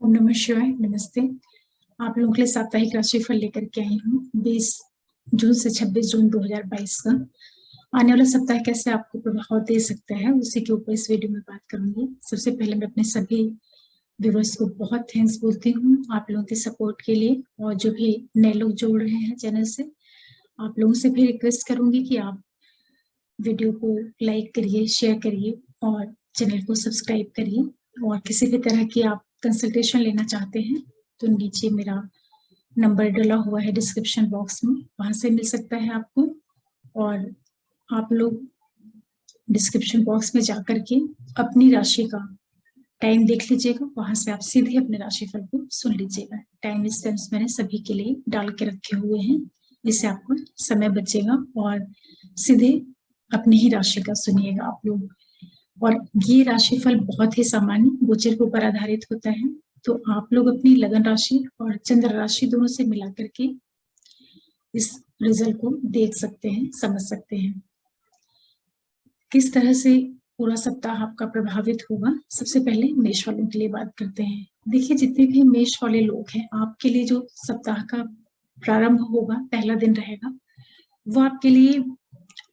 ओम नमः शिवाय। नमस्ते। आप लोगों के लिए साप्ताहिक राशिफल लेकर के आई हूँ 20 जून से 26 जून 2022 का। आने वाला सप्ताह कैसे आपको प्रभाव दे सकता है उसी के ऊपर इस वीडियो में बात करूंगी। सबसे पहले मैं अपने सभी व्यूवर्स को बहुत थैंक्स बोलती हूँ आप लोगों के सपोर्ट के लिए, और जो भी नए लोग जोड़ रहे हैं चैनल से, आप लोगों से भी रिक्वेस्ट करूंगी कि आप वीडियो को लाइक करिए, शेयर करिए और चैनल को सब्सक्राइब करिए। और किसी भी तरह की आप कंसल्टेशन लेना चाहते हैं तो नीचे मेरा नंबर डला हुआ है डिस्क्रिप्शन बॉक्स में, वहां से मिल सकता है आपको। और आप लोग डिस्क्रिप्शन बॉक्स में जाकर के अपनी राशि का टाइम देख लीजिएगा, वहां से आप सीधे अपने राशिफल को सुन लीजिएगा। टाइम स्टैम्प्स मैंने सभी के लिए डाल के रखे हुए हैं, इससे आपको समय बचेगा और सीधे अपनी ही राशि का सुनिएगा आप लोग। और ये राशिफल बहुत ही सामान्य गोचर के ऊपर आधारित होता है, तो आप लोग अपनी लगन राशि और चंद्र राशि दोनों से मिला करके इस रिजल्ट को देख सकते हैं, समझ सकते हैं किस तरह से पूरा सप्ताह आपका प्रभावित होगा। सबसे पहले मेष वालों के लिए बात करते हैं। देखिए, जितने भी मेष वाले लोग हैं, आपके लिए जो सप्ताह का प्रारंभ होगा, पहला दिन रहेगा, वो आपके लिए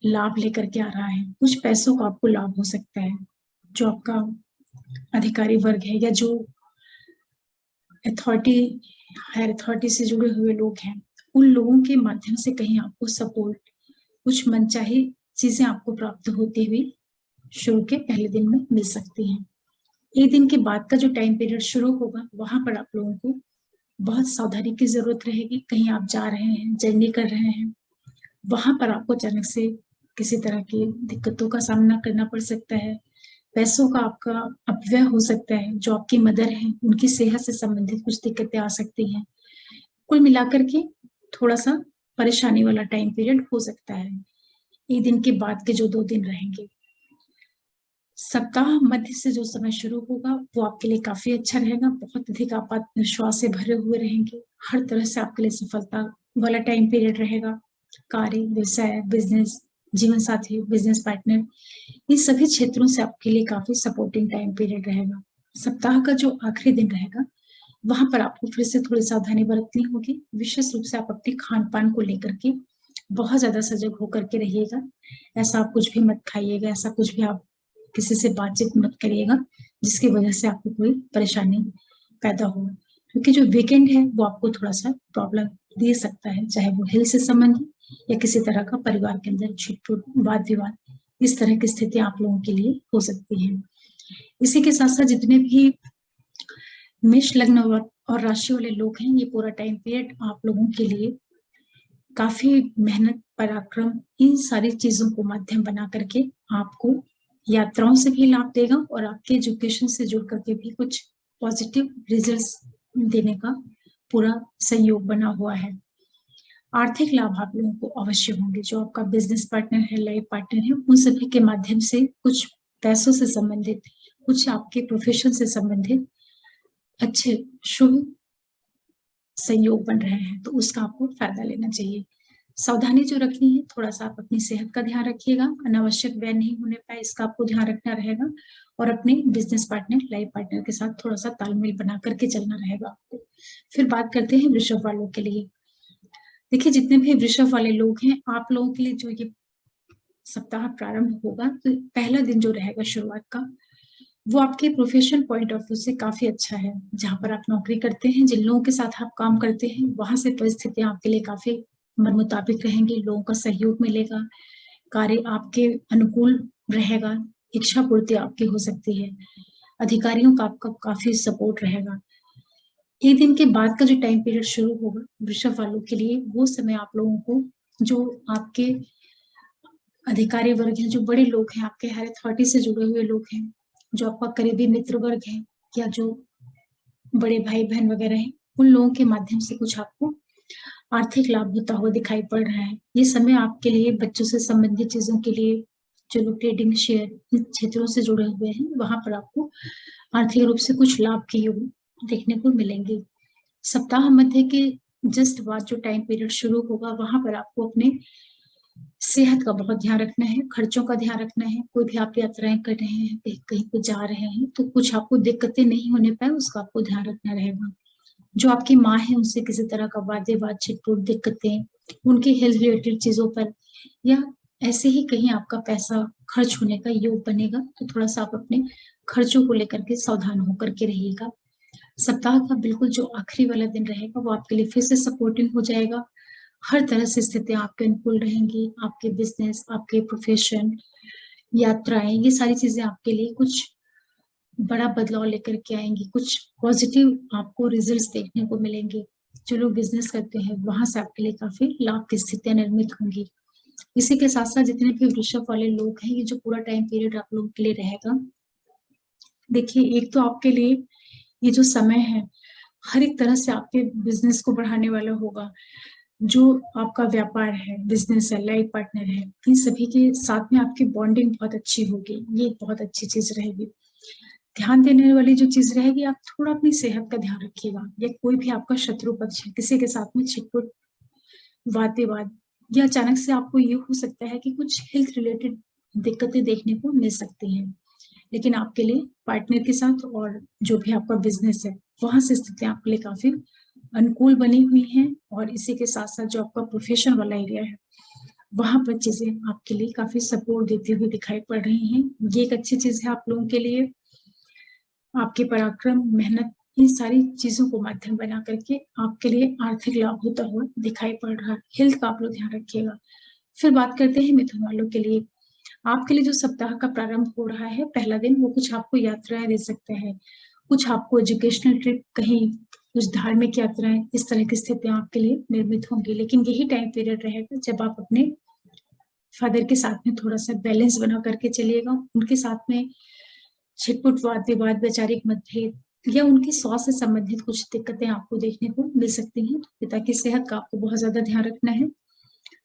लाभ लेकर के आ रहा है। कुछ पैसों का आपको लाभ हो सकता है। जो आपका अधिकारी वर्ग है या जो अथॉरिटी, हायर अथॉरिटी से जुड़े हुए लोग हैं, उन लोगों के माध्यम से कहीं आपको सपोर्ट, कुछ मनचाही चीजें आपको प्राप्त होती हुई शुरू के पहले दिन में मिल सकती हैं। एक दिन के बाद का जो टाइम पीरियड शुरू होगा, वहां पर आप लोगों को बहुत सावधानी की जरूरत रहेगी। कहीं आप जा रहे हैं, जर्नी कर रहे हैं, वहां पर आपको अचानक से किसी तरह की दिक्कतों का सामना करना पड़ सकता है। पैसों का आपका अपव्यय हो सकता है। जो आपकी मदर है, उनकी सेहत से संबंधित कुछ दिक्कतें आ सकती हैं। कुल मिलाकर के थोड़ा सा परेशानी वाला टाइम पीरियड हो सकता है। एक दिन के बाद के जो 2 दिन रहेंगे, सप्ताह मध्य से जो समय शुरू होगा वो आपके लिए काफी अच्छा रहेगा। बहुत अधिक आप आत्मविश्वास से भरे हुए रहेंगे। हर तरह से आपके लिए सफलता वाला टाइम पीरियड रहेगा। कार्य, व्यवसाय, बिजनेस, जीवन साथी, बिजनेस पार्टनर, इन सभी क्षेत्रों से आपके लिए काफी सपोर्टिंग टाइम पीरियड रहेगा। सप्ताह का जो आखिरी दिन रहेगा, वहां पर आपको फिर से थोड़ी सावधानी बरतनी होगी। विशेष रूप से आप अपने खान पान को लेकर के बहुत ज्यादा सजग होकर के रहिएगा। ऐसा आप कुछ भी मत खाइएगा, ऐसा कुछ भी आप किसी से बातचीत मत करिएगा जिसकी वजह से आपको कोई परेशानी पैदा हो, क्योंकि जो वीकेंड है वो आपको थोड़ा सा प्रॉब्लम दे सकता है, चाहे वो हेल्थ से संबंधित या किसी तरह का परिवार के अंदर छुटपुट वाद विवाद, इस तरह की स्थिति आप लोगों के लिए हो सकती है। इसी के साथ साथ जितने भी मेष लग्न और राशि वाले लोग हैं, ये पूरा टाइम पीरियड आप लोगों के लिए काफी मेहनत, पराक्रम, इन सारी चीजों को माध्यम बना करके आपको यात्राओं से भी लाभ देगा और आपके एजुकेशन से जुड़ करके भी कुछ पॉजिटिव रिजल्ट्स देने का पूरा संयोग बना हुआ है। आर्थिक लाभ आप लोगों को अवश्य होंगे। जो आपका बिजनेस पार्टनर है, लाइफ पार्टनर है, उन सभी के माध्यम से कुछ पैसों से संबंधित, कुछ आपके प्रोफेशन से संबंधित अच्छे शुभ संयोग बन रहे हैं, तो उसका आपको फायदा लेना चाहिए। सावधानी जो रखनी है, थोड़ा सा आप अपनी सेहत का ध्यान रखिएगा। अनावश्यक व्यय नहीं होने पाए, इसका आपको ध्यान रखना रहेगा। और अपने बिजनेस पार्टनर, लाइफ पार्टनर के साथ थोड़ा सा तालमेल बना करके चलना रहेगा आपको। फिर बात करते हैं वृषभ वालों के लिए। देखिए, जितने भी वृषभ वाले लोग हैं, आप लोगों के लिए जो ये सप्ताह प्रारंभ होगा, तो पहला दिन जो रहेगा शुरुआत का, वो आपके प्रोफेशनल पॉइंट ऑफ व्यू से काफी अच्छा है। जहां पर आप नौकरी करते हैं, जिन लोगों के साथ आप काम करते हैं, वहां से परिस्थितियां आपके लिए काफी मन मुताबिक रहेंगी। लोगों का सहयोग मिलेगा, कार्य आपके अनुकूल रहेगा, इच्छा पूर्ति आपकी हो सकती है, अधिकारियों का आपका काफी सपोर्ट रहेगा। एक दिन के बाद का जो टाइम पीरियड शुरू होगा वृषभ वालों के लिए, वो समय आप लोगों को, जो आपके अधिकारी वर्ग हैं, जो बड़े लोग हैं, आपके हायर अथॉरिटी से जुड़े हुए लोग हैं, जो आपका करीबी मित्र वर्ग है या जो बड़े भाई बहन वगैरह हैं, उन लोगों के माध्यम से कुछ आपको आर्थिक लाभ होता हुआ दिखाई पड़ रहा है। ये समय आपके लिए बच्चों से संबंधित चीजों के लिए, जो लोग ट्रेडिंग, शेयर, इन क्षेत्रों से जुड़े हुए हैं, वहां पर आपको आर्थिक रूप से कुछ लाभ के योग देखने को मिलेंगे। सप्ताह मध्य के जस्ट बाद जो टाइम पीरियड शुरू होगा, वहां पर आपको अपने सेहत का बहुत ध्यान रखना है, खर्चों का ध्यान रखना है। कोई भी आप यात्राएं कर रहे हैं, कहीं कहीं पे जा रहे हैं, तो कुछ आपको दिक्कतें नहीं होने पाए, उसका आपको ध्यान रखना रहेगा। जो आपकी माँ है उनसे किसी तरह का वाद विवाद, छिटपुट, दिक्कतें, उनकी हेल्थ रिलेटेड चीजों पर, या ऐसे ही कहीं आपका पैसा खर्च होने का योग बनेगा, तो थोड़ा सा आप अपने खर्चों को लेकर के सावधान होकर के रहिएगा। सप्ताह का बिल्कुल जो आखिरी वाला दिन रहेगा वो आपके लिए फिर से सपोर्टिव हो जाएगा। हर तरह से स्थितियां आपके अनुकूल रहेंगी। आपके बिजनेस, आपके प्रोफेशन, यात्राएं, ये सारी चीजें आपके लिए कुछ बड़ा बदलाव लेकर के आएंगी। कुछ पॉजिटिव आपको रिजल्ट्स देखने को मिलेंगे। जो लोग बिजनेस करते हैं वहां से आपके लिए काफी लाभ की स्थितियां निर्मित होंगी। इसी के साथ साथ जितने भी वृषभ वाले लोग हैं, ये जो पूरा टाइम पीरियड आप लोगों के लिए रहेगा, देखिए एक तो आपके लिए ये जो समय है हर एक तरह से आपके बिजनेस को बढ़ाने वाला होगा। जो आपका व्यापार है, बिजनेस है, लाइफ पार्टनर है, इन सभी के साथ में आपकी बॉन्डिंग बहुत अच्छी होगी। ये एक बहुत अच्छी चीज रहेगी। ध्यान देने वाली जो चीज रहेगी, आप थोड़ा अपनी सेहत का ध्यान रखिएगा। या कोई भी आपका शत्रु पक्ष है, किसी के साथ में छिटपुट, वाद विवाद, या अचानक से आपको ये हो सकता है कि कुछ हेल्थ रिलेटेड दिक्कतें देखने को मिल सकती हैं। लेकिन आपके लिए पार्टनर के साथ और जो भी आपका बिजनेस है, वहां से स्थितियां आपके लिए काफी अनुकूल बनी हुई हैं। और इसी के साथ साथ जो आपका प्रोफेशन वाला एरिया है, वहां पर चीजें आपके लिए काफी सपोर्ट देती हुई दिखाई पड़ रही हैं। ये एक अच्छी चीज है आप लोगों के लिए। आपके पराक्रम, मेहनत, इन सारी चीजों को माध्यम बना करके आपके लिए आर्थिक लाभ होता हुआ दिखाई पड़ रहा है। हेल्थ का आप लोग ध्यान रखिएगा। फिर बात करते हैं मिथुन वालों के लिए। आपके लिए जो सप्ताह का प्रारंभ हो रहा है, पहला दिन, वो कुछ आपको यात्राएं दे सकता है। कुछ आपको एजुकेशनल ट्रिप, कहीं कुछ धार्मिक यात्राएं, इस तरह की स्थितियां आपके लिए निर्मित होंगी। लेकिन यही टाइम पीरियड रहेगा जब आप अपने फादर के साथ में थोड़ा सा बैलेंस बना करके चलिएगा। उनके साथ में छिटपुट, वाद विवाद, वैचारिक मतभेद या उनकी स्वास्थ्य से संबंधित कुछ दिक्कतें आपको देखने को मिल सकती हैं। तो पिता की सेहत का आपको बहुत ज्यादा ध्यान रखना है।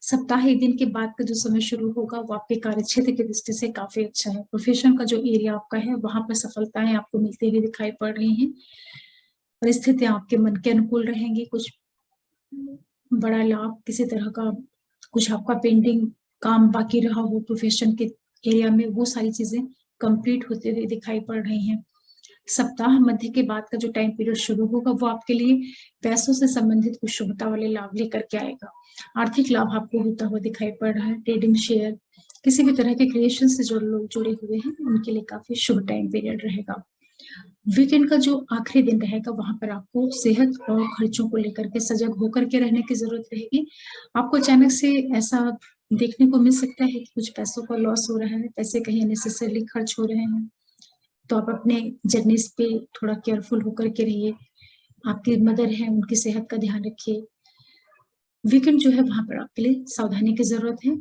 सप्ताह एक दिन के बाद का जो समय शुरू होगा वो आपके कार्य क्षेत्र की दृष्टि से काफी अच्छा है। प्रोफेशन का जो एरिया आपका है, वहां पर सफलताएं आपको मिलती हुई दिखाई पड़ रही हैं। परिस्थितियां आपके मन के अनुकूल रहेंगी। कुछ बड़ा लाभ, किसी तरह का कुछ आपका पेंटिंग काम बाकी रहा हो प्रोफेशन के एरिया में, वो सारी चीजें कंप्लीट होते हुए दिखाई पड़ रही हैं। सप्ताह मध्य के बाद का जो टाइम पीरियड शुरू होगा वो आपके लिए पैसों से संबंधित कुछ शुभता वाले लाभ लेकर के आएगा। आर्थिक लाभ आपको होता हुआ दिखाई पड़ रहा है। ट्रेडिंग, शेयर, किसी भी तरह के क्रिएशन से जो लोग जुड़े हुए हैं, उनके लिए काफी शुभ टाइम पीरियड रहेगा। वीकेंड का जो आखिरी दिन रहेगा, वहां पर आपको सेहत और खर्चों को लेकर के सजग होकर के रहने की जरूरत रहेगी। आपको अचानक से ऐसा देखने को मिल सकता है कि कुछ पैसों का लॉस हो रहा है, पैसे कहीं अननेसेसरली खर्च हो रहे हैं। तो आप अपने जर्नीज पे थोड़ा केयरफुल होकर के रहिए। आपकी मदर है, उनकी सेहत का ध्यान रखिए। वीकेंड जो है वहां पर आपके लिए सावधानी की जरूरत है।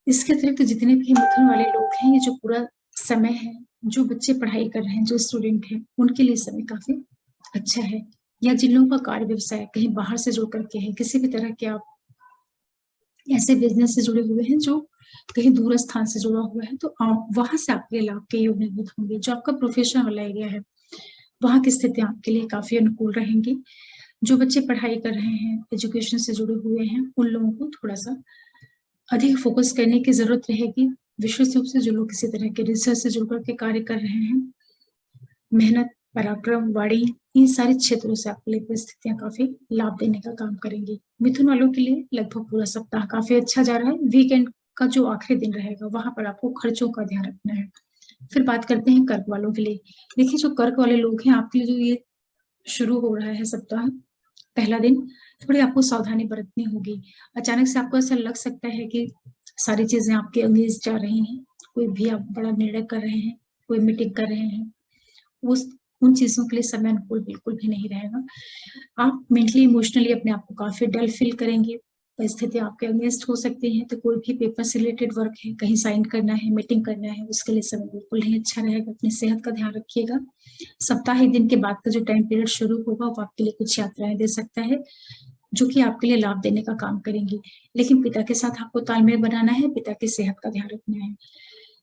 इसके अतिरिक्त जितने भी मिथुन वाले लोग हैं, ये जो पूरा समय है, जो बच्चे पढ़ाई कर रहे हैं, जो स्टूडेंट हैं, उनके लिए समय काफी अच्छा है। या जिन लोगों का कार्य व्यवसाय कहीं बाहर से जुड़ करके है, किसी भी तरह के आप ऐसे बिजनेस से जुड़े हुए हैं जो कहीं दूर स्थान से जुड़ा हुआ है, तो आप वहां से आपके लाभ के योग निर्मित होंगे। जो आपका प्रोफेशन वाला एरिया है, वहां की स्थितियां आपके लिए काफी अनुकूल रहेंगी। जो बच्चे पढ़ाई कर रहे हैं, एजुकेशन से जुड़े हुए हैं, उन लोगों को थोड़ा सा अधिक फोकस करने की जरूरत रहेगी। विशेष रूप से जो लोग किसी तरह के रिसर्च से जुड़कर के कार्य कर रहे हैं, मेहनत, पराक्रम, वाणी, इन सारे क्षेत्रों से आपके लिए परिस्थितियां काफी लाभ देने का काम करेंगी। मिथुन वालों के लिए लगभग पूरा सप्ताह काफी अच्छा जा रहा है। वीकेंड का जो आखिरी दिन रहेगा, वहां पर आपको खर्चों का ध्यान रखना है। फिर बात करते हैं कर्क वालों के लिए। देखिए जो कर्क वाले लोग हैं, आपके लिए जो ये शुरू हो रहा है सप्ताह, पहला दिन, थोड़ी आपको सावधानी बरतनी होगी। अचानक से आपको ऐसा लग सकता है कि सारी चीजें आपके अगेंस्ट जा रही हैं। कोई भी आप बड़ा निर्णय कर रहे हैं, कोई मीटिंग कर रहे हैं, उस उन चीजों के लिए समय अनुकूल बिल्कुल भी नहीं रहेगा। आप मेंटली, इमोशनली अपने आप को काफी डल फील करेंगे। परिस्थिति आपके अगेंस्ट हो सकती है। तो कोई भी पेपर से रिलेटेड वर्क है, कहीं साइन करना है, मीटिंग करना है, उसके लिए समय बिल्कुल नहीं अच्छा रहेगा। अपनी सेहत का ध्यान रखिएगा। सप्ताह एक दिन के बाद का जो टाइम पीरियड शुरू होगा, वो आपके लिए कुछ यात्राएं दे सकता है, जो कि आपके लिए लाभ देने का काम करेंगी। लेकिन पिता के साथ आपको तालमेल बनाना है, पिता की सेहत का ध्यान रखना है।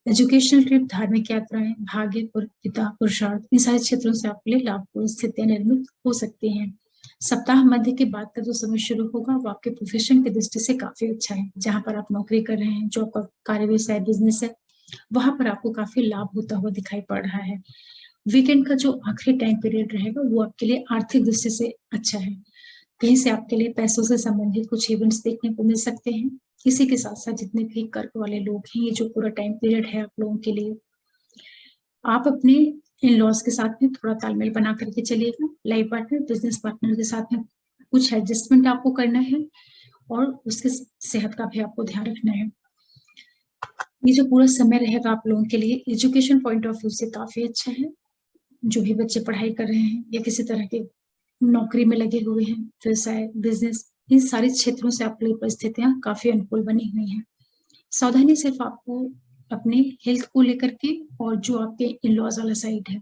एजुकेशनल ट्रिप, धार्मिक यात्राएं, भाग्य, पिता, पुरुषार्थ, इन सारे क्षेत्रों से आपके लिए लाभपूर्ण स्थितियां निर्मित हो सकती हैं। सप्ताह मध्य के बाद का जो समय शुरू होगा वो आपके प्रोफेशन की दृष्टि से काफी अच्छा है। जहां पर आप नौकरी कर रहे हैं, जो आपका कार्य व्यवसाय बिजनेस है, वहां पर आपको काफी लाभ होता हुआ दिखाई पड़ रहा है। वीकेंड का जो आखिरी टाइम पीरियड रहेगा वो आपके लिए आर्थिक दृष्टि से अच्छा है। कहीं से आपके लिए पैसों से संबंधित कुछ इवेंट्स देखने को मिल सकते हैं। इसी के साथ साथ जितने भी कर्क वाले लोग हैं, ये जो पूरा टाइम पीरियड है आप लोगों के लिए, आप अपने इन लॉज के साथ में थोड़ा तालमेल बना करके चलिएगा। लाइफ पार्टनर, बिजनेस पार्टनर के साथ में कुछ एडजस्टमेंट आपको करना है और उसके सेहत का भी आपको ध्यान रखना है। ये जो पूरा समय रहेगा आप लोगों के लिए एजुकेशन पॉइंट ऑफ व्यू से काफी अच्छा है। जो भी बच्चे पढ़ाई कर रहे हैं या किसी तरह के नौकरी में लगे हुए हैं, व्यवसाय, बिजनेस, इन सारे क्षेत्रों से आपके लिए परिस्थितियां काफी अनुकूल बनी हुई हैं। सावधानी सिर्फ आपको अपने हेल्थ को लेकर के और जो आपके इन लॉज वाला साइड है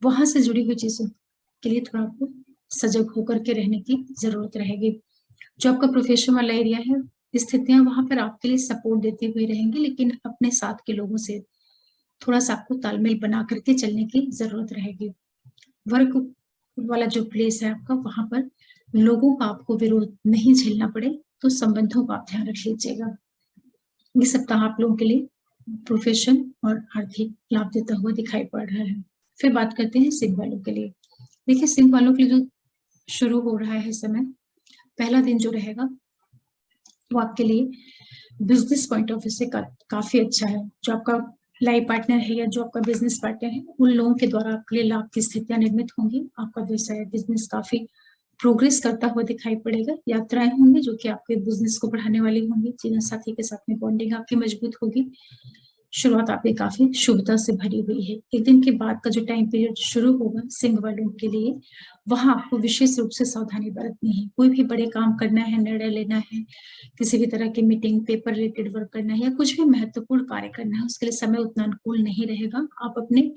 वहां से जुड़ी हुई चीजों के लिए थोड़ा आपको सजग होकर के रहने की जरूरत रहेगी। जो आपका प्रोफेशन वाला एरिया है, स्थितियां वहां पर आपके लिए सपोर्ट देती हुई रहेंगी, लेकिन अपने साथ के लोगों से थोड़ा सा आपको तालमेल बना करके चलने की जरूरत रहेगी। वर्क वाला जो प्लेस है आपका, वहां पर लोगों का आपको विरोध नहीं झेलना पड़े, तो संबंधों का आप ध्यान रख लीजिएगा। ये सप्ताह आप लोगों के लिए प्रोफेशन और आर्थिक लाभ देता हुआ दिखाई पड़ रहा है। फिर बात करते हैं सिंह वालों के लिए। देखिए, सिंह वालों के लिए जो शुरू हो रहा है समय, पहला दिन जो रहेगा वो आपके लिए बिजनेस पॉइंट ऑफ व्यू से काफी अच्छा है। जो आपका लाइफ पार्टनर है या जो आपका बिजनेस पार्टनर है, उन लोगों के द्वारा आपके लिए लाभ की स्थितियां निर्मित होंगी। आपका व्यवसाय, बिजनेस काफी प्रोग्रेस करता हुआ दिखाई पड़ेगा। यात्राएं होंगी जो कि आपके बिजनेस को बढ़ाने वाली होंगी। जीवन साथी के साथ में बॉन्डिंग आपकी मजबूत होगी। शुरुआत आपकी काफी शुभता से भरी हुई है। एक दिन के बाद का जो टाइम पीरियड शुरू होगा सिंह वालों के लिए, वहां आपको विशेष रूप से सावधानी बरतनी है। कोई भी बड़े काम करना है, निर्णय लेना है, किसी भी तरह की मीटिंग, पेपर रिलेटेड वर्क करना है या कुछ भी महत्वपूर्ण कार्य करना है, उसके लिए समय उतना अनुकूल नहीं रहेगा। आप अपने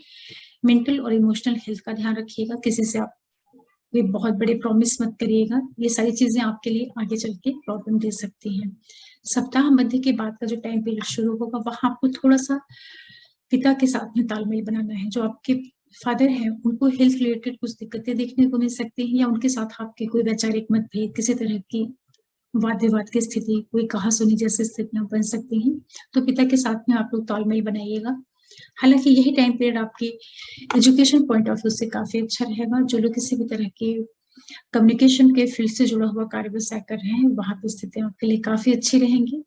मेंटल और इमोशनल हेल्थ का ध्यान रखिएगा। किसी से आप कोई बहुत बड़े प्रॉमिस मत करिएगा। ये सारी चीजें आपके लिए आगे चल के प्रॉब्लम दे सकती हैं। सप्ताह मध्य के बाद का जो टाइम पीरियड शुरू होगा, वहां आपको थोड़ा सा पिता के साथ में तालमेल बनाना है। जो आपके फादर हैं, उनको हेल्थ रिलेटेड कुछ दिक्कतें देखने को मिल सकती हैं, या उनके साथ आपके कोई वैचारिक मतभेद, किसी तरह की वाद विवाद की स्थिति, कोई कहा-सुनी जैसी स्थितियां बन सकती हैं। तो पिता के साथ में आप लोग तालमेल बनाइएगा। हालांकि यही टाइम पीरियड आपके एजुकेशन पॉइंट ऑफ व्यू से काफी अच्छा रहेगा। जो लोग किसी भी तरह के कम्युनिकेशन के फील्ड से जुड़ा हुआ कार्य व्यवसाय कर रहे हैं, वहां पर स्थितियां आपके लिए काफी अच्छी रहेंगी।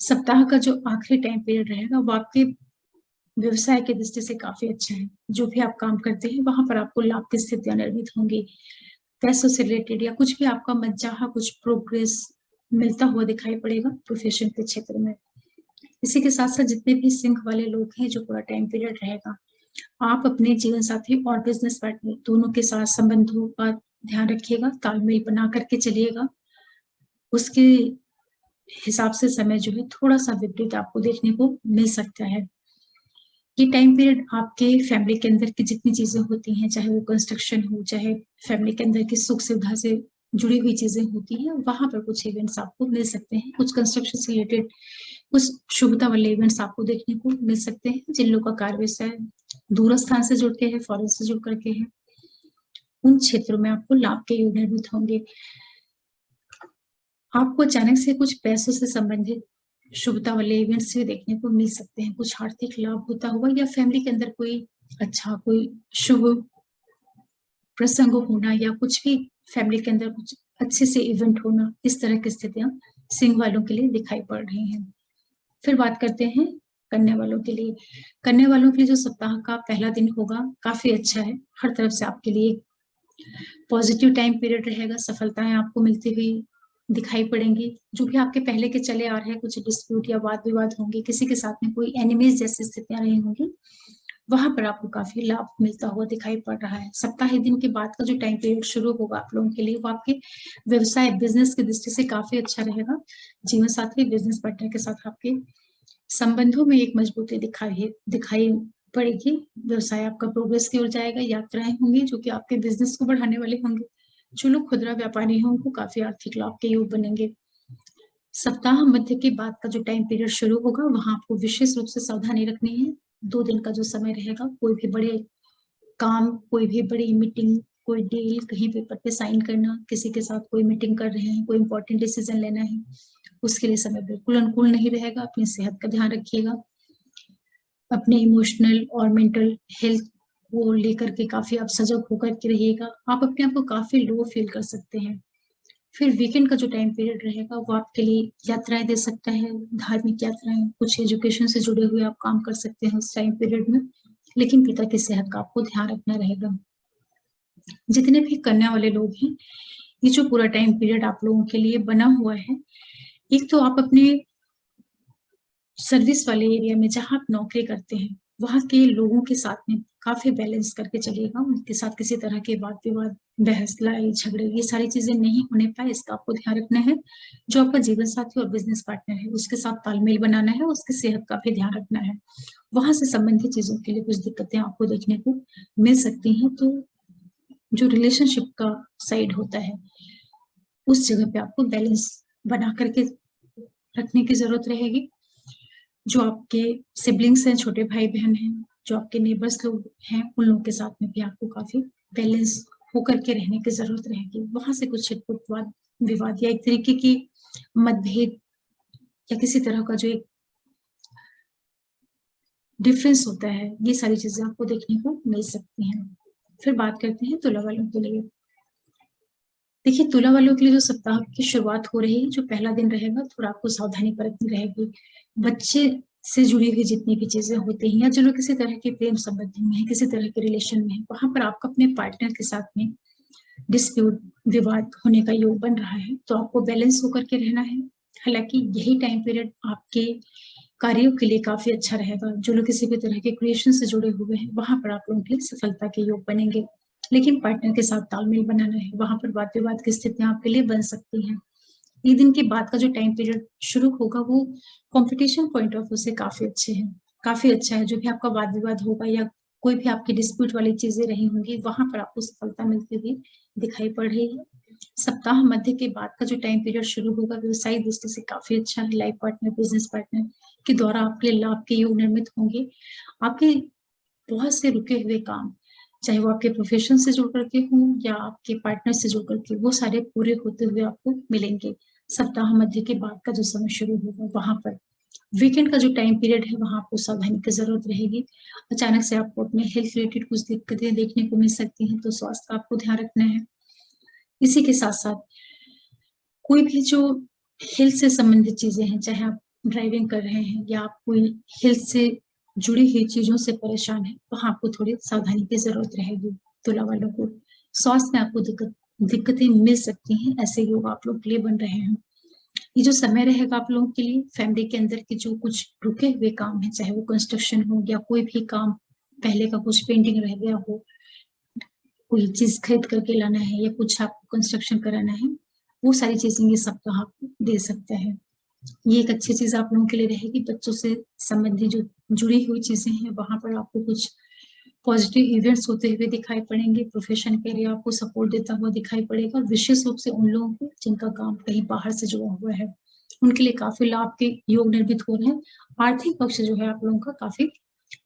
सप्ताह का जो आखिरी टाइम पीरियड रहेगा वो आपके व्यवसाय की दृष्टि से काफी अच्छा है। जो भी आप काम करते हैं वहां पर आपको लाभ की स्थितियां निर्मित होंगी। पैसों से रिलेटेड या कुछ भी आपका मनचाहा कुछ प्रोग्रेस मिलता हुआ दिखाई पड़ेगा प्रोफेशन के क्षेत्र में। इसी के साथ साथ जितने भी सिंह वाले लोग हैं, जो पूरा टाइम पीरियड रहेगा, आप अपने जीवन साथी और बिजनेस पार्टनर दोनों के साथ संबंधों का ध्यान रखिएगा, तालमेल बना करके चलिएगा। उसके हिसाब से समय जो है थोड़ा सा विपरीत आपको देखने को मिल सकता है। ये टाइम पीरियड आपके फैमिली के अंदर की जितनी चीजें होती हैं, चाहे वो कंस्ट्रक्शन हो, चाहे फैमिली के अंदर की सुख सुविधा से जुड़ी हुई चीजें होती हैं, वहां पर कुछ इवेंट्स आपको मिल सकते हैं। कुछ कंस्ट्रक्शन से रिलेटेड कुछ शुभता वाले इवेंट्स आपको देखने को मिल सकते हैं। जिन लोगों का कार्य व्यवसाय दूर स्थान से जुड़ के है, फॉरेन से जुड़ करके है, उन क्षेत्रों में आपको लाभ के योग निर्मित होंगे। आपको अचानक से कुछ पैसों से संबंधित शुभता वाले इवेंट्स भी देखने को मिल सकते हैं। कुछ आर्थिक लाभ होता हुआ या फैमिली के अंदर कोई अच्छा, कोई शुभ प्रसंग होना या कुछ भी फैमिली के अंदर कुछ अच्छे से इवेंट होना, इस तरह की स्थितियां सिंह वालों के लिए दिखाई पड़ रही हैं। फिर बात करते हैं कन्या वालों के लिए। कन्या वालों के लिए जो सप्ताह का पहला दिन होगा काफी अच्छा है। हर तरफ से आपके लिए पॉजिटिव टाइम पीरियड रहेगा। सफलताएं आपको मिलती हुई दिखाई पड़ेंगी। जो भी आपके पहले के चले आ रहे हैं कुछ डिस्प्यूट या वाद विवाद होंगे, किसी के साथ में कोई एनिमीज जैसी स्थितियां रही होंगी, वहां पर आपको काफी लाभ मिलता हुआ दिखाई पड़ रहा है। सप्ताह दिन के बाद का जो टाइम पीरियड शुरू होगा आप लोगों के लिए, वो आपके व्यवसाय, बिजनेस की दृष्टि से काफी अच्छा रहेगा। जीवन साथी, बिजनेस पार्टनर के साथ आपके संबंधों में एक मजबूती दिखाई पड़ेगी। व्यवसाय आपका प्रोग्रेस की ओर जाएगा। यात्राएं होंगी जो कि आपके बिजनेस को बढ़ाने वाले होंगे। जो लोग खुदरा व्यापारी हैं उनको काफी आर्थिक लाभ के योग बनेंगे। सप्ताह मध्य के बाद का जो टाइम पीरियड शुरू होगा, वहां आपको विशेष रूप से सावधानी रखनी है। 2 दिन का जो समय रहेगा, कोई भी बड़े काम, कोई भी बड़ी मीटिंग, कोई डील कहीं पेपर पे साइन करना, किसी के साथ कोई मीटिंग कर रहे हैं, कोई इंपॉर्टेंट डिसीजन लेना है, उसके लिए समय बिल्कुल अनुकूल नहीं रहेगा। अपनी सेहत का ध्यान रखिएगा, अपने इमोशनल और मेंटल हेल्थ को लेकर के काफी आप सजग होकर के रहिएगा। आप अपने आप को काफी लो फील कर सकते हैं। फिर वीकेंड का जो टाइम पीरियड रहेगा वो आपके लिए यात्राएं दे सकता है, धार्मिक यात्राएं, कुछ एजुकेशन से जुड़े हुए आप काम कर सकते हैं उस टाइम पीरियड में, लेकिन पिता की सेहत का आपको ध्यान रखना रहेगा। जितने भी कन्या वाले लोग हैं, ये जो पूरा टाइम पीरियड आप लोगों के लिए बना हुआ है, एक तो आप अपने सर्विस वाले एरिया में जहाँ आप नौकरी करते हैं वहां के लोगों के साथ में काफी बैलेंस करके चलिएगा। उनके साथ किसी तरह के वाद विवाद, बहस, लड़ाई झगड़े, ये सारी चीजें नहीं होने पाए, इसका आपको ध्यान रखना है। जो आपका जीवन साथी और बिजनेस पार्टनर है उसके साथ तालमेल बनाना है, उसकी सेहत का भी ध्यान रखना है। वहां से संबंधित चीजों के लिए कुछ दिक्कतें आपको देखने को मिल सकती हैं, तो जो रिलेशनशिप का साइड होता है उस जगह पे आपको बैलेंस बना करके रखने की जरूरत रहेगी। जो आपके सिबलिंग्स हैं, छोटे भाई बहन हैं, जो आपके नेबर्स लोग हैं, उन लोगों के साथ में भी आपको काफी बैलेंस होकर के रहने की जरूरत रहेगी। वहां से कुछ छिटपुट वाद विवाद या एक तरीके की मतभेद या किसी तरह का जो एक डिफरेंस होता है, ये सारी चीजें आपको देखने को मिल सकती हैं। फिर बात करते हैं तुला वालों के लिए। देखिए, तुला वालों के लिए जो सप्ताह की शुरुआत हो रही है, जो पहला दिन रहेगा, थोड़ा आपको सावधानी बरतनी रहेगी। बच्चे से जुड़ी हुई जितनी भी चीजें होती हैं या जो लोग किसी तरह के प्रेम संबंध में है, किसी तरह के रिलेशन में है, वहां पर आपका अपने पार्टनर के साथ में डिस्प्यूट, विवाद होने का योग बन रहा है, तो आपको बैलेंस होकर के रहना है। हालांकि यही टाइम पीरियड आपके कार्यों के लिए काफी अच्छा रहेगा। जो लोग किसी भी तरह के क्रिएशन से जुड़े हुए हैं, वहां पर आप लोगों के लिए सफलता के योग बनेंगे, लेकिन पार्टनर के साथ तालमेल बनाना है। वहां पर वाद विवाद की स्थितियां आपके लिए बन सकती हैं। ये दिन के बाद का जो टाइम पीरियड शुरू होगा वो कंपटीशन पॉइंट ऑफ व्यू से काफी अच्छे हैं, काफी अच्छा है। जो भी आपका वाद विवाद होगा या कोई भी आपकी डिस्प्यूट वाली चीजें रही होंगी, वहां पर आपको सफलता मिलती हुई दिखाई पड़ रही है। सप्ताह मध्य के बाद का जो टाइम पीरियड शुरू होगा व्यवसायिक दृष्टि से काफी अच्छा है। लाइफ पार्टनर, बिजनेस पार्टनर के द्वारा आपके लाभ के योग निर्मित होंगे। आपके बहुत से रुके हुए काम, चाहे वो आपके प्रोफेशन से जुड़ करके हों या आपके पार्टनर से जुड़ करके, वो सारे पूरे होते हुए आपको मिलेंगे। सप्ताह मध्य के बाद का जो समय शुरू होगा वहां पर वीकेंड का जो टाइम पीरियड है, वहां आपको सावधानी की जरूरत रहेगी। अचानक से आपको अपने हेल्थ रिलेटेड कुछ दिक्कतें देखने को मिल सकती हैं, तो स्वास्थ्य का आपको ध्यान रखना है। इसी के साथ साथ कोई भी जो हेल्थ से संबंधित चीजें हैं, चाहे आप ड्राइविंग कर रहे हैं या आप कोई हेल्थ से जुड़ी हुई चीजों से परेशान है, वहां आपको थोड़ी सावधानी की जरूरत रहेगी। तुला वालों को स्वास्थ्य में आपको दिक्कतें मिल सकती हैं, ऐसे योग आप लोग के लिए बन रहे हैं। ये जो समय रहेगा आप लोगों के लिए, फैमिली के अंदर के जो कुछ रुके हुए काम है, चाहे वो कंस्ट्रक्शन हो या कोई भी काम पहले का कुछ पेंडिंग रह गया हो, कोई चीज खरीद करके लाना है या कुछ आपको कंस्ट्रक्शन कराना है, वो सारी चीजें ये सप्ताह आपको दे सकता है। ये एक अच्छी चीज आप लोगों के लिए रहेगी। बच्चों से संबंधित जो जुड़ी हुई चीजें हैं, वहां पर आपको कुछ पॉजिटिव इवेंट्स होते हुए दिखाई पड़ेंगे। प्रोफेशन के लिए आपको सपोर्ट देता हुआ दिखाई पड़ेगा, और विशेष रूप से उन लोगों को जिनका काम कहीं बाहर से जुड़ा हुआ है, उनके लिए काफी लाभ के योग निर्मित हो रहे हैं। आर्थिक पक्ष जो है आप लोगों का काफी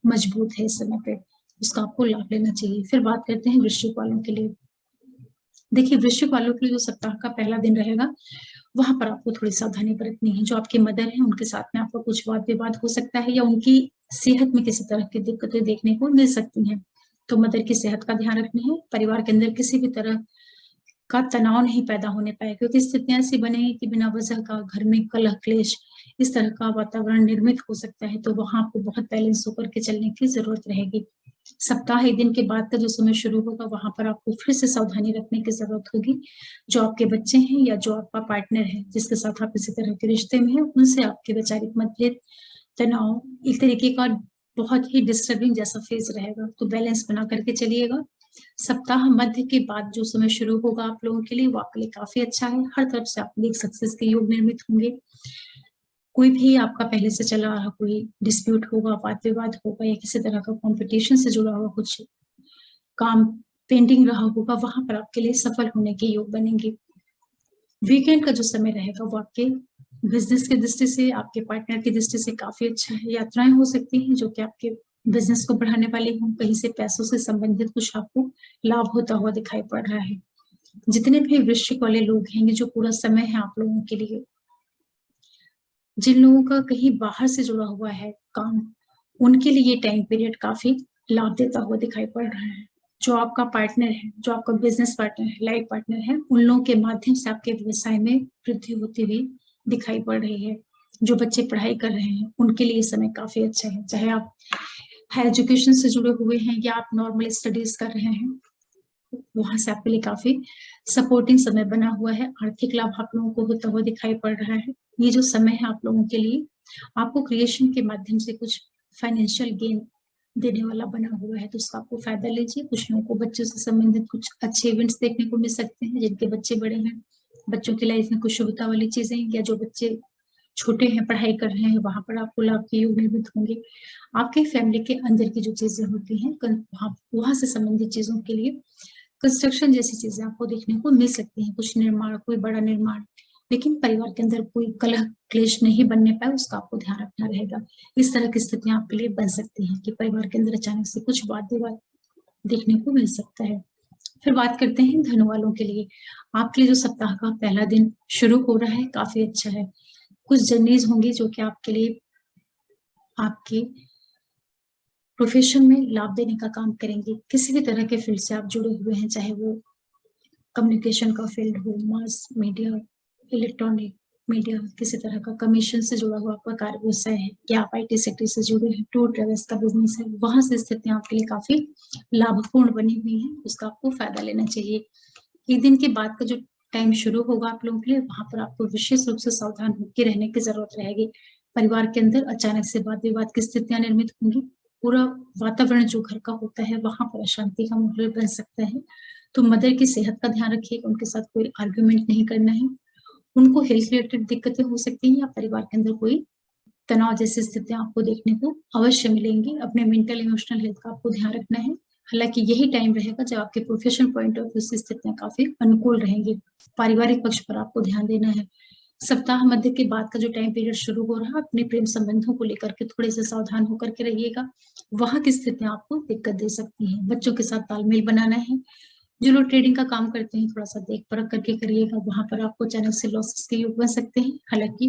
मजबूत है इस समय पे, उसका आपको लाभ लेना चाहिए। फिर बात करते हैं वृश्चिक वालों के लिए। देखिए, वृश्चिक वालों के लिए जो सप्ताह का पहला दिन रहेगा, वहां पर आपको थोड़ी सावधानी बरतनी है। जो आपके मदर है, उनके साथ में आपका कुछ वाद विवाद हो सकता है या उनकी सेहत में किसी तरह की दिक्कतें देखने को मिल सकती हैं, तो मदर की सेहत का ध्यान रखना है। परिवार के अंदर किसी भी तरह का तनाव नहीं पैदा होने पाए, क्योंकि स्थितियां ऐसी बनेगी कि बिना वजह का घर में कलह क्लेश, इस तरह का वातावरण निर्मित हो सकता है, तो वहां आपको बहुत बैलेंस होकर के चलने की जरूरत रहेगी। सप्ताह एक दिन के बाद का जो समय शुरू होगा, वहां पर आपको फिर से सावधानी रखने की जरूरत होगी। जो आपके बच्चे हैं या जो आपका पार्टनर है जिसके साथ आप इसी तरह के रिश्ते में हैं, उनसे आपके वैचारिक मतभेद, तनाव, एक तरीके का बहुत ही डिस्टर्बिंग जैसा फेज रहेगा, तो बैलेंस बना करके चलिएगा। सप्ताह मध्य के बाद जो समय शुरू होगा आप लोगों के लिए, वो आपके लिए काफी अच्छा है। हर तरफ से आपके लिए सक्सेस के योग निर्मित होंगे। कोई भी आपका पहले से चला रहा कोई डिस्प्यूट होगा, वाद विवाद होगा या किसी तरह का कंपटीशन से जुड़ा हुआ कुछ काम पेंडिंग रहा होगा, वहां पर आपके लिए सफल होने के योग बनेंगे। वीकेंड का जो समय रहेगा वो आपके बिजनेस की दृष्टि से, आपके पार्टनर की दृष्टि से काफी अच्छा है। यात्राएं हो सकती हैं जो कि आपके बिजनेस को बढ़ाने वाले हों, कहीं से पैसों से संबंधित कुछ आपको लाभ होता हुआ दिखाई पड़ रहा है। जितने भी वृश्चिक वाले लोग हैं, ये जो पूरा समय है आप लोगों के लिए, जिन लोगों का कहीं बाहर से जुड़ा हुआ है काम, उनके लिए ये टाइम पीरियड काफी लाभ देता हुआ दिखाई पड़ रहा है। जो आपका पार्टनर है, जो आपका बिजनेस पार्टनर है, लाइफ पार्टनर है, उन लोगों के माध्यम से आपके व्यवसाय में वृद्धि होती हुई दिखाई पड़ रही है। जो बच्चे पढ़ाई कर रहे हैं, उनके लिए समय काफी अच्छा है। चाहे आप हायर एजुकेशन से जुड़े हुए हैं या आप नॉर्मल स्टडीज कर रहे हैं, वहां से आपके लिए काफी सपोर्टिंग समय बना हुआ है। आर्थिक लाभ आप लोगों को होता हुआ दिखाई पड़ रहा है। ये जो समय है आप लोगों के लिए, आपको क्रिएशन के माध्यम से कुछ फाइनेंशियल गेन देने वाला बना हुआ है, तो उसका आपको फायदा लीजिए। कुछ लोगों को बच्चों से संबंधित कुछ अच्छे इवेंट्स देखने को मिल सकते हैं, जिनके बच्चे बड़े हैं, बच्चों की लाइफ में कुछ शुभता वाली चीजें, या जो बच्चे छोटे हैं पढ़ाई कर रहे हैं, वहां पर आपको लाभ के योग निर्मित होंगे। आपके फैमिली के अंदर की जो चीजें होती हैं, वहां से संबंधित चीजों के लिए कंस्ट्रक्शन जैसी चीजें आपको देखने को मिल सकती हैं। कुछ निर्माण, कोई बड़ा निर्माण, लेकिन परिवार के अंदर कोई कलह क्लेश नहीं बनने पाए, उसका आपको ध्यान रखना रहेगा। इस तरह की स्थितियां आपके लिए बन सकती हैं कि परिवार के अंदर अचानक से कुछ वाद विवाद देखने को मिल सकता है। फिर बात करते हैं धनु वालों के लिए। आपके लिए जो सप्ताह का पहला दिन शुरू हो रहा है, काफी अच्छा है। कुछ जर्नीज होंगी जो कि आपके लिए आपके प्रोफेशन में लाभ देने का काम करेंगे। किसी भी तरह के फील्ड से आप जुड़े हुए हैं, चाहे वो कम्युनिकेशन का फील्ड हो, मास मीडिया, इलेक्ट्रॉनिक मीडिया, किसी तरह का कमीशन से जुड़ा हुआ आपका कार्य व्यवसाय है, या आप आईटी सेक्टर से जुड़े हैं, टूर ट्रेवल्स का बिजनेस है, वहां से स्थितियां आपके लिए काफी लाभपूर्ण बनी हुई है, उसका आपको फायदा लेना चाहिए। एक दिन के बाद का जो टाइम शुरू होगा आप लोगों के लिए, वहां पर आपको विशेष रूप से सावधान होकर रहने की जरूरत रहेगी। परिवार के अंदर अचानक से वाद विवाद की स्थितियां निर्मित होंगी। पूरा वातावरण जो घर का होता है, वहां पर अशांति का माहौल बन सकता है। तो मदर की सेहत का ध्यान रखिएगा, उनके साथ कोई आर्ग्यूमेंट नहीं करना है। उनको हेल्थ रिलेटेड दिक्कतें हो सकती हैं, या परिवार के अंदर कोई तनाव जैसी स्थितियां आपको देखने को अवश्य मिलेंगी। अपने मेंटल इमोशनल हेल्थ का आपको ध्यान रखना है। हालांकि यही टाइम रहेगा जब आपके प्रोफेशनल पॉइंट ऑफ व्यू से स्थितियां काफी अनुकूल रहेंगी। पारिवारिक पक्ष पर आपको ध्यान देना है। सप्ताह मध्य के बाद का जो टाइम पीरियड शुरू हो रहा है, अपने प्रेम संबंधों को लेकर के थोड़े से सावधान होकर के रहिएगा। वहां की स्थितियां आपको दिक्कत दे सकती हैं। बच्चों के साथ तालमेल बनाना है। जो लोग ट्रेडिंग का काम करते हैं, थोड़ा सा देख परख करके करिएगा, वहां पर आपको अचानक से लॉसेस के योग बन सकते हैं। हालांकि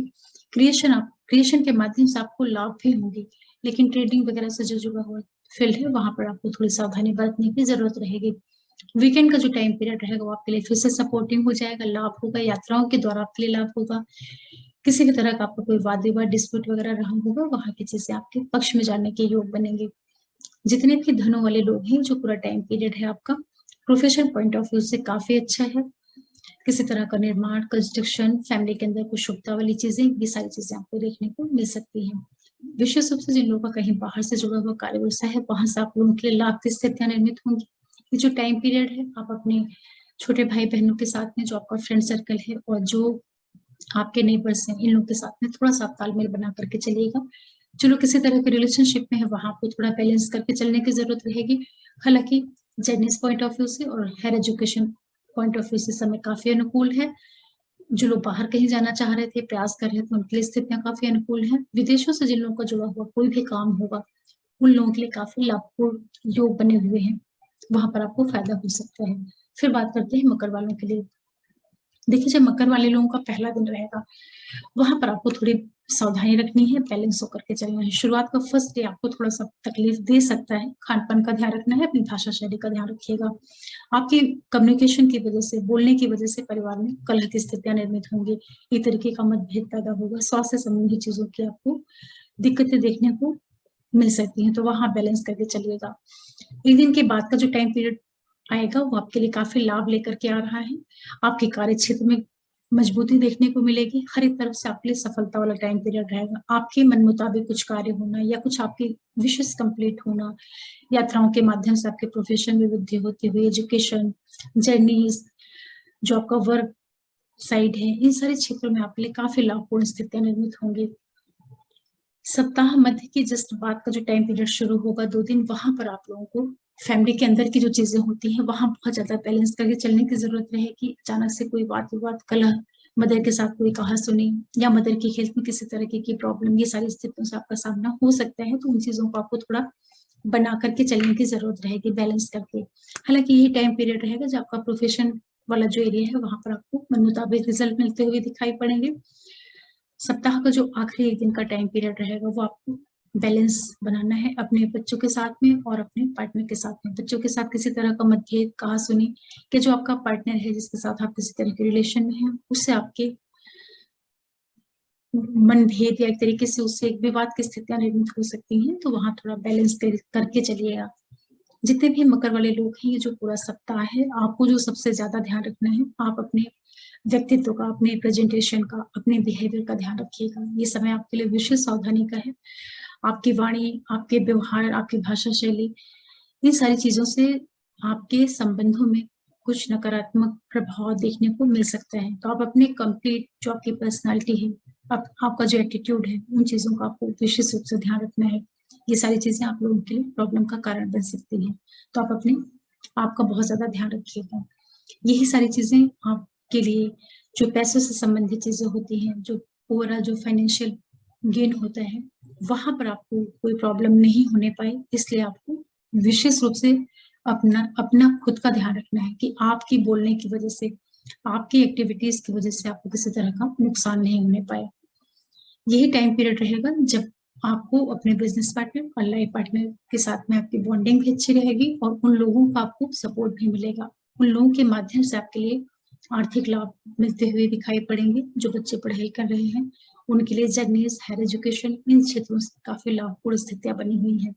क्रिएशन के माध्यम से आपको लाभ भी होंगे, लेकिन ट्रेडिंग वगैरह से जो जुड़ा हुआ फील्ड है, वहां पर आपको थोड़ी सावधानी बरतने की जरूरत रहेगी। वीकेंड का जो टाइम पीरियड रहेगा, वो आपके लिए फिर से सपोर्टिंग हो जाएगा, लाभ होगा, यात्राओं के द्वारा आपके लिए लाभ होगा। किसी भी तरह का आपका कोई वाद विवाद डिस्प्यूट वगैरह रहा होगा, वहां की चीजें आपके पक्ष में जाने के योग बनेंगे। जितने भी धनों वाले लोग हैं, जो पूरा टाइम पीरियड है आपका प्रोफेशनल पॉइंट ऑफ व्यू से काफी अच्छा है। किसी तरह का निर्माण, कंस्ट्रक्शन, फैमिली के अंदर कुछ शुभता वाली चीजें, ये सारी चीजें आपको देखने को मिल सकती हैं। विशेष रूप से जिन लोगों का कहीं बाहर से जुड़ा हुआ कार्य व्यवसाय है, वहां से आप लोगों के लिए लाभ की स्थितियां निर्मित होंगी। ये जो टाइम पीरियड है, आप अपने छोटे भाई बहनों के साथ में, जो आपका फ्रेंड सर्कल है और जो आपके नेबर्स हैं, इन लोगों के साथ में थोड़ा सा तालमेल बना करके चलिएगा। जो लोग किसी तरह के रिलेशनशिप में है, वहां आपको थोड़ा बैलेंस करके चलने की जरूरत रहेगी। हालांकि जर्नीज पॉइंट ऑफ व्यू से और higher education point of view से समय काफी अनुकूल है। जो लोग बाहर कहीं जाना चाह रहे थे, प्रयास कर रहे थे, उनके लिए स्थितियां काफी अनुकूल हैं। विदेशों से जिन लोगों का जुड़ा हुआ कोई भी काम होगा, उन लोगों के लिए काफी लाभपूर्ण योग बने हुए हैं, वहां पर आपको फायदा हो सकता है। फिर बात करते हैं मकर वालों के लिए। देखिए, जब मकर वाले लोगों का पहला दिन रहेगा, वहां पर आपको थोड़ी सावधानी रखनी है, बैलेंस होकर के चलना है। शुरुआत का फर्स्ट डे आपको थोड़ा सा तकलीफ दे सकता है। खान पान का ध्यान रखना है, अपनी भाषा शैली का ध्यान रखिएगा। आपकी कम्युनिकेशन की वजह से, बोलने की वजह से परिवार में कलह की स्थितियां निर्मित होंगी। एक तरीके का मतभेद पैदा होगा। स्वास्थ्य संबंधी चीजों की आपको दिक्कतें देखने को मिल सकती हैं, तो वहां बैलेंस करके चलिएगा। एक दिन के बाद का जो टाइम पीरियड आएगा, वो आपके लिए काफी लाभ लेकर के आ रहा है। आपके कार्य क्षेत्र में मजबूती देखने को मिलेगी। हर एक तरफ से आपके लिए सफलता वाला टाइम पीरियड रहेगा। आपके मन मुताबिक कुछ कार्य होना, या कुछ आपकी विशेष कंप्लीट होना, यात्राओं के माध्यम से आपके प्रोफेशन में वृद्धि होती हुई, एजुकेशन, जर्नीज, जो आपका वर्क साइड है, इन सारे क्षेत्रों में आपके लिए काफी लाभपूर्ण स्थितियां निर्मित होंगी। सप्ताह मध्य की जस्ट बाद का जो टाइम पीरियड शुरू होगा, 2 दिन, वहां पर आप लोगों को फैमिली के अंदर की जो चीजें होती हैं, वहां बहुत ज्यादा बैलेंस करके चलने की जरूरत रहेगी। अचानक से कोई वाद विवाद, कलह, मदर के साथ कोई कहा सुनी, या मदर की हेल्थ में किसी तरह की प्रॉब्लम, ये सारी स्थितियों से आपका सामना हो सकता है। तो उन चीजों को आपको थोड़ा बना करके चलने की जरूरत रहेगी, बैलेंस करके। हालांकि यही टाइम पीरियड रहेगा जब आपका प्रोफेशन वाला जो एरिया है वहां पर आपको मन मुताबिक रिजल्ट मिलते हुए दिखाई पड़ेंगे। सप्ताह का जो आखिरी एक दिन का टाइम पीरियड रहेगा वो आपको बैलेंस बनाना है अपने बच्चों के साथ में और अपने पार्टनर के साथ में। बच्चों के साथ किसी तरह का मतभेद, कहा सुनी कि जो आपका पार्टनर है जिसके साथ आप किसी तरह के रिलेशन में हैं, उससे आपके मनभेद या एक तरीके से उससे एक विवाद की स्थितियां निर्मित हो सकती हैं, तो वहां थोड़ा बैलेंस करके चलिएगा। जितने भी मकर वाले लोग हैं, ये जो पूरा सप्ताह है आपको जो सबसे ज्यादा ध्यान रखना है, आप अपने व्यक्तित्व का, अपने प्रेजेंटेशन का, अपने बिहेवियर का ध्यान रखिएगा। ये समय आपके लिए विशेष सावधानी का है। आपकी वाणी, आपके व्यवहार, आपकी भाषा शैली, इन सारी चीजों से आपके संबंधों में कुछ नकारात्मक प्रभाव देखने को मिल सकता है। तो आप अपने कंप्लीट जो आपकी पर्सनालिटी है, आपका जो एटीट्यूड है, उन चीजों का आपको विशेष रूप से ध्यान रखना है। ये सारी चीजें आप लोगों के लिए प्रॉब्लम का कारण बन सकती हैं, तो आप अपने आपका बहुत ज्यादा ध्यान रखिएगा। यही सारी चीजें आपके लिए जो पैसों से संबंधित चीजें होती हैं, जो ओवरऑल जो फाइनेंशियल गेन होता है, वहां पर आपको कोई प्रॉब्लम नहीं होने पाए, इसलिए आपको विशेष रूप से अपना अपना खुद का ध्यान रखना है कि आपकी बोलने की वजह से, आपकी एक्टिविटीज की वजह से आपको किसी तरह का नुकसान नहीं होने पाए। यही टाइम पीरियड रहेगा जब आपको अपने बिजनेस पार्टनर और लाइफ पार्टनर के साथ में आपकी बॉन्डिंग भी अच्छी रहेगी और उन लोगों का आपको सपोर्ट भी मिलेगा। उन लोगों के माध्यम से आपके लिए आर्थिक लाभ मिलते हुए दिखाई पड़ेंगे। जो बच्चे पढ़ाई कर रहे हैं उनके लिए जर्नीज, हायर एजुकेशन, इन क्षेत्रों से काफी लाभपूर्ण स्थितियां बनी हुई हैं।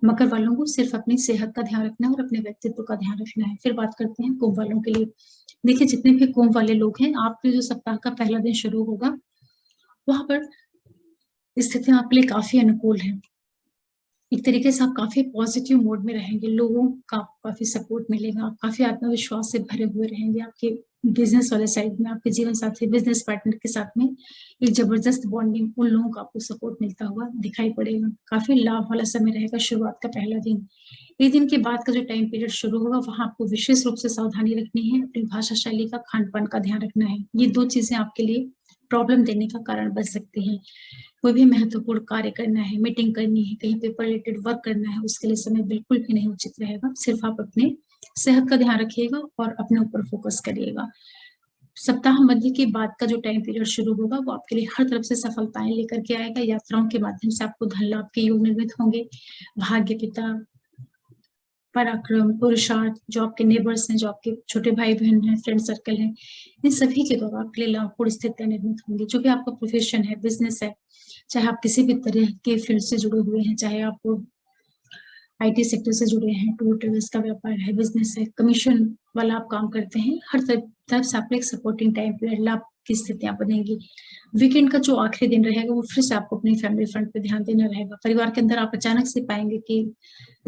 मकर वालों को सिर्फ अपनी सेहत का ध्यान रखना है और अपने व्यक्तित्व का ध्यान रखना है। फिर बात करते हैं कुंभ वालों के लिए। देखिए, जितने भी कुंभ वाले लोग हैं, आपके जो सप्ताह का पहला दिन शुरू होगा वहां पर स्थितियां आपके लिए काफी अनुकूल हैं। एक तरीके से आप काफी पॉजिटिव मोड में रहेंगे, लोगों का काफी सपोर्ट मिलेगा, आप काफी आत्मविश्वास से भरे हुए रहेंगे। आपके बिजनेस वाले साइड में, आपके जीवन साथी, बिजनेस पार्टनर के साथ में एक जबरदस्त बॉन्डिंग, उन लोगों का आपको सपोर्ट मिलता हुआ दिखाई पड़ेगा। काफी लाभ वाला समय रहेगा शुरुआत का पहला दिन। एक दिन के बाद का जो टाइम पीरियड शुरू होगा वहां आपको विशेष रूप से सावधानी रखनी है, अपनी भाषा शैली का, खान पान का ध्यान रखना है। ये दो चीजें आपके लिए प्रॉब्लम देने का कारण बन सकती हैं। कोई भी महत्वपूर्ण कार्य करना है, मीटिंग करनी है, कहीं पेपर रिलेटेड वर्क करना है, उसके लिए समय बिल्कुल भी नहीं उचित रहेगा। सिर्फ आप अपने सेहत का ध्यान रखिएगा और अपने ऊपर फोकस करिएगा। सप्ताह मध्य के बाद का जो टाइम पीरियड शुरू होगा वो आपके लिए हर तरफ से सफलताएं लेकर के आएगा। यात्राओं के माध्यम से आपको धन लाभ के योग निर्मित होंगे। भाग्य पिता, पराक्रम, पुरुषार्थ, जो आपके नेबर्स हैं, जो आपके छोटे भाई बहन हैं, फ्रेंड सर्कल है, इन सभी के द्वारा आपके लिए लाभपूर्ण स्थितियां निर्मित होंगी। जो भी आपका प्रोफेशन है, बिजनेस है, चाहे आप किसी भी तरह के फील्ड से जुड़े हुए हैं, चाहे आप आईटी सेक्टर से जुड़े हैं, टूर ट्रेवल्स का व्यापार है, बिजनेस है, कमीशन वाला आप काम करते हैं, हर तरफ से आपको एक सपोर्टिंग टाइम पीरियड, लाभ की स्थितियां बनेंगी। वीकेंड का जो आखिरी दिन रहेगा वो फिर से आपको अपनी फैमिली फ्रंट पे ध्यान देना रहेगा। परिवार के अंदर आप अचानक से पाएंगे कि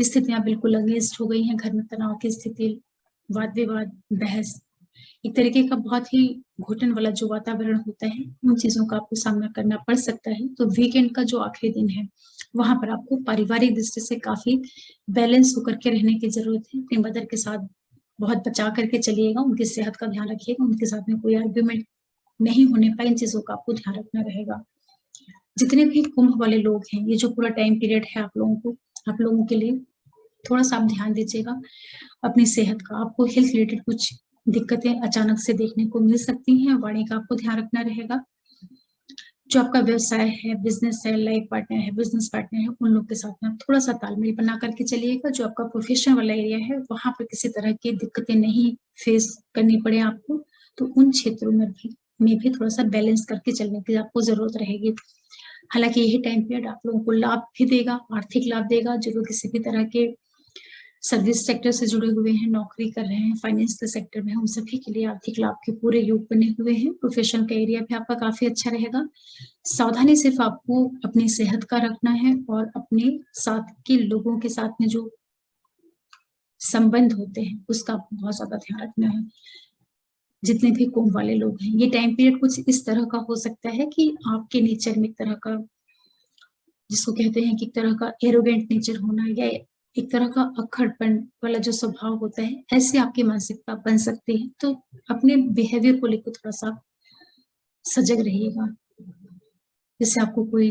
स्थितियां बिल्कुल अगेंस्ट हो गई हैं, घर में तनाव की स्थिति, वाद विवाद, बहस, एक तरीके का बहुत ही घुटन वाला जो वातावरण होता है, उन चीजों का आपको सामना करना पड़ सकता है। तो वीकेंड का जो आखिरी दिन है वहां पर आपको पारिवारिक दृष्टि से काफी बैलेंस होकर के रहने की जरूरत है। अपनी मदर के साथ बहुत बचा करके चलिएगा, उनकी सेहत का ध्यान रखिएगा, उनके साथ में कोई आर्ग्यूमेंट नहीं होने पाए, इन चीजों का आपको ध्यान रखना रहेगा। जितने भी कुंभ वाले लोग हैं, ये जो पूरा टाइम पीरियड है आप लोगों के लिए थोड़ा सा आप ध्यान दीजिएगा अपनी सेहत का। आपको हेल्थ रिलेटेड कुछ दिक्कतें अचानक से देखने को मिल सकती हैं, वाणी का आपको ध्यान रखना रहेगा। जो आपका व्यवसाय है, बिजनेस है, लाइफ पार्टनर है, बिजनेस पार्टनर है, उन लोग के साथ में आप थोड़ा सा तालमेल बना करके चलिएगा। जो आपका प्रोफेशन वाला एरिया है वहां पर किसी तरह की दिक्कतें नहीं फेस करनी पड़े आपको, तो उन क्षेत्रों में भी थोड़ा सा बैलेंस करके चलने की आपको जरूरत रहेगी। हालांकि यही टाइम पीरियड आप लोगों को लाभ भी देगा, आर्थिक लाभ देगा। जो लोग किसी भी तरह के सर्विस सेक्टर से जुड़े हुए हैं, नौकरी कर रहे हैं, फाइनेंस के सेक्टर में, उन सभी के लिए आर्थिक लाभ के पूरे योग बने हुए हैं। प्रोफेशन का एरिया भी आपका काफी अच्छा रहेगा। सावधानी सिर्फ आपको अपनी सेहत का रखना है और अपने साथ के लोगों के साथ में जो संबंध होते हैं उसका आपको बहुत ज्यादा ध्यान रखना है। जितने भी कुंभ वाले लोग हैं, ये टाइम पीरियड कुछ इस तरह का हो सकता है कि आपके नेचर में एक तरह का, जिसको कहते हैं कि एक तरह का एरोगेंट नेचर होना या एक तरह का अक्खड़पन वाला जो स्वभाव होता है, ऐसी आपकी मानसिकता बन सकती है। तो अपने बिहेवियर को लेकर थोड़ा सा सजग रहिएगा, जिससे आपको कोई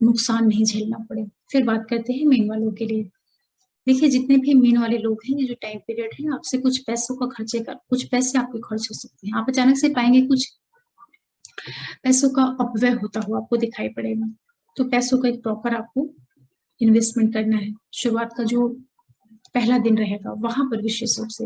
नुकसान नहीं झेलना पड़े। फिर बात करते हैं मीन वालों के लिए। देखिए जितने भी मीन वाले लोग हैं, ये जो टाइम पीरियड है आपसे कुछ पैसों का कुछ पैसे आपके खर्च हो सकते हैं। आप अचानक से पाएंगे कुछ पैसों का अपव्यय होता हुआ आपको दिखाई पड़ेगा। तो पैसों का एक प्रॉपर आपको इन्वेस्टमेंट करना है। शुरुआत का जो पहला दिन रहेगा वहां पर विशेष रूप से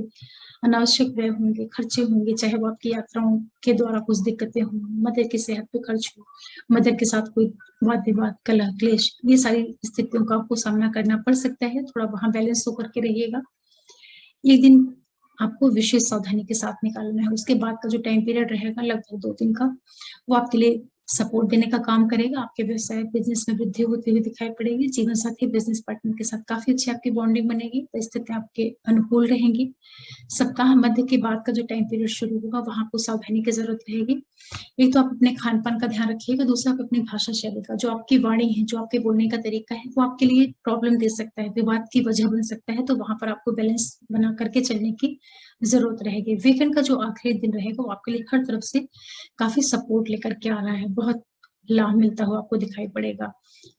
अनावश्यक व्यय होंगे, खर्चे होंगे, चाहे वो आपकी यात्राओं के द्वारा कुछ दिक्कतें हों, मदर की सेहत पे खर्च हो, मदर के साथ कोई वाद विवाद, कलह क्लेश, ये सारी स्थितियों का आपको सामना करना पड़ सकता है। थोड़ा वहां बैलेंस होकर के रहिएगा। एक दिन आपको विशेष सावधानी के साथ निकालना है। उसके बाद का जो टाइम पीरियड रहेगा लगभग 2 दिन का, वो आपके लिए सपोर्ट देने का काम करेगा। आपके व्यवसाय बिजनेस में वृद्धि होती हुई दिखाई पड़ेगी। जीवन साथी बिजनेस पार्टनर के साथ काफी अच्छी आपकी बॉन्डिंग बनेगी, परिस्थितियां आपके अनुकूल रहेंगी। सप्ताह मध्य के बाद का जो टाइम पीरियड शुरू होगा वहां आपको सावधानी की जरूरत रहेगी। एक तो आप अपने खान पान का ध्यान रखिएगा, दूसरा आप अपनी भाषा शैली का, जो आपकी वाणी है, जो आपके बोलने का तरीका है, वो आपके लिए प्रॉब्लम दे सकता है, विवाद की वजह बन सकता है। तो वहां पर आपको बैलेंस बना करके चलने की जरूरत रहेगी। वीकेंड का जो आखिरी दिन रहेगा वो आपके लिए हर तरफ से काफी सपोर्ट लेकर के आ रहा है, बहुत लाभ मिलता हुआ आपको दिखाई पड़ेगा।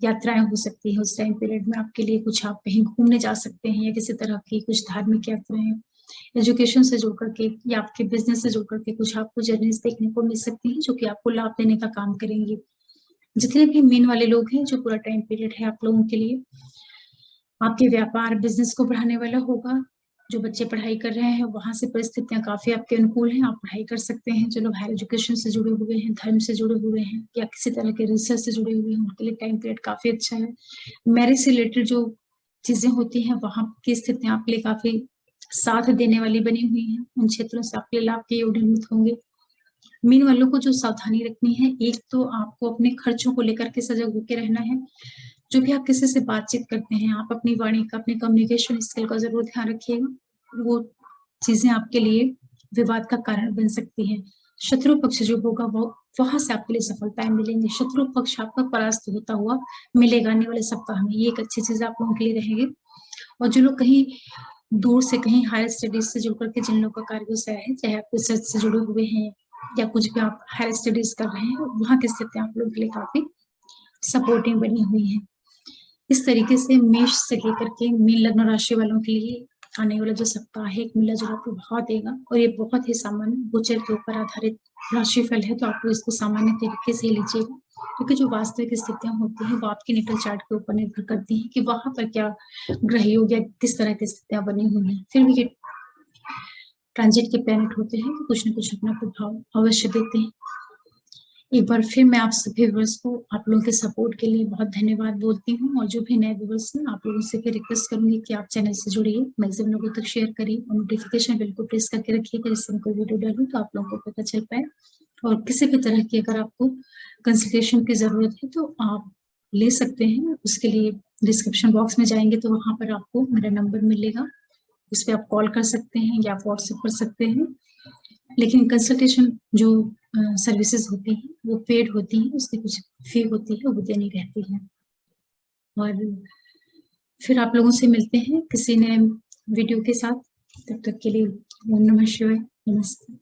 यात्राएं हो सकती है उस टाइम पीरियड में आपके लिए, कुछ आप कहीं घूमने जा सकते हैं या किसी तरह की कुछ धार्मिक यात्राएं, एजुकेशन से जुड़ करके या आपके बिजनेस से जुड़ करके कुछ आपको जर्नीज देखने को मिल सकती हैं जो कि आपको लाभ देने का काम करेंगी। जितने भी मीन वाले लोग हैं, जो पूरा टाइम पीरियड है आप लोगों के लिए आपके व्यापार बिजनेस को बढ़ाने वाला होगा। जो बच्चे पढ़ाई कर रहे हैं वहां से परिस्थितियां काफी आपके अनुकूल हैं, आप पढ़ाई कर सकते हैं। जो लोग हायर एजुकेशन से जुड़े हुए हैं, धर्म से जुड़े हुए हैं या किसी तरह के रिसर्च से जुड़े हुए हैं, उनके लिए टाइम पीरियड काफी अच्छा है। मैरिज से रिलेटेड जो चीजें होती हैं वहां की स्थितियां आपके लिए काफी साथ देने वाली बनी हुई हैं। उन क्षेत्रों से आपके लाभ के योग निर्मित होंगे। मीन वालों को जो सावधानी रखनी है, एक तो आपको अपने खर्चों को लेकर के सजग होकर रहना है। जो भी आप किसी से बातचीत करते हैं, आप अपनी वाणी का, अपने कम्युनिकेशन स्किल का जरूर ध्यान रखिएगा। वो चीजें आपके लिए विवाद का कारण बन सकती हैं। शत्रु पक्ष जो होगा वो वहां से आपके लिए सफलताएं मिलेंगी। शत्रु पक्ष आपका परास्त होता हुआ मिलेगा आने वाले सप्ताह में, ये एक अच्छी चीज आप लोगों के लिए रहेगी। और जो लोग कहीं दूर से, कहीं हायर स्टडीज से जुड़ करके जिन लोगों का कार्य व्यवसाय है, चाहे आप रिसर्च से जुड़े हुए हैं या कुछ भी आप हायर स्टडीज कर रहे हैं, वहां की स्थितियां आप लोगों के लिए काफी सपोर्टिंग बनी हुई है। इस तरीके से मेष से लेकर के मीन लग्न राशि वालों के लिए आने वाला जो सप्ताह है एक मिला जुला प्रभाव देगा। और ये बहुत ही सामान्य गोचर के ऊपर आधारित राशिफल है, तो आप लोग इसको सामान्य तरीके से लीजिएगा, क्योंकि जो वास्तविक स्थितियां होती हैं वो आपके नेटल चार्ट के ऊपर निर्भर करती हैं कि वहां पर क्या ग्रह योग या किस तरह की स्थितियां बनी हुई हैं। फिर भी ये ट्रांजिट के प्लैनेट होते हैं तो कुछ न कुछ अपना प्रभाव अवश्य देते हैं। एक बार फिर मैं आप सभी व्यूअर्स को आप लोगों के सपोर्ट के लिए बहुत धन्यवाद बोलती हूँ। और जो भी नए व्यूअर्स हैं, आप लोगों से फिर रिक्वेस्ट करूंगी कि आप चैनल से जुड़िए, मैक्सिमम लोगों तक शेयर करिए और नोटिफिकेशन बिल को प्रेस करके रखिएगा, जिससे मैं कोई वीडियो डालूं तो आप लोगों को पता चल पाए। और किसी भी तरह की अगर आपको कंसल्टेशन की जरूरत है तो आप ले सकते हैं। उसके लिए डिस्क्रिप्शन बॉक्स में जाएंगे तो वहां पर आपको मेरा नंबर मिलेगा, उस पर आप कॉल कर सकते हैं या व्हाट्सएप कर सकते हैं। लेकिन कंसल्टेशन जो सर्विसेज होती हैं वो पेड होती हैं, उसकी कुछ फी होती है, वो देनी रहती है। और फिर आप लोगों से मिलते हैं किसी नए वीडियो के साथ। तब तक के लिए ओम नमः शिवाय, नमस्ते।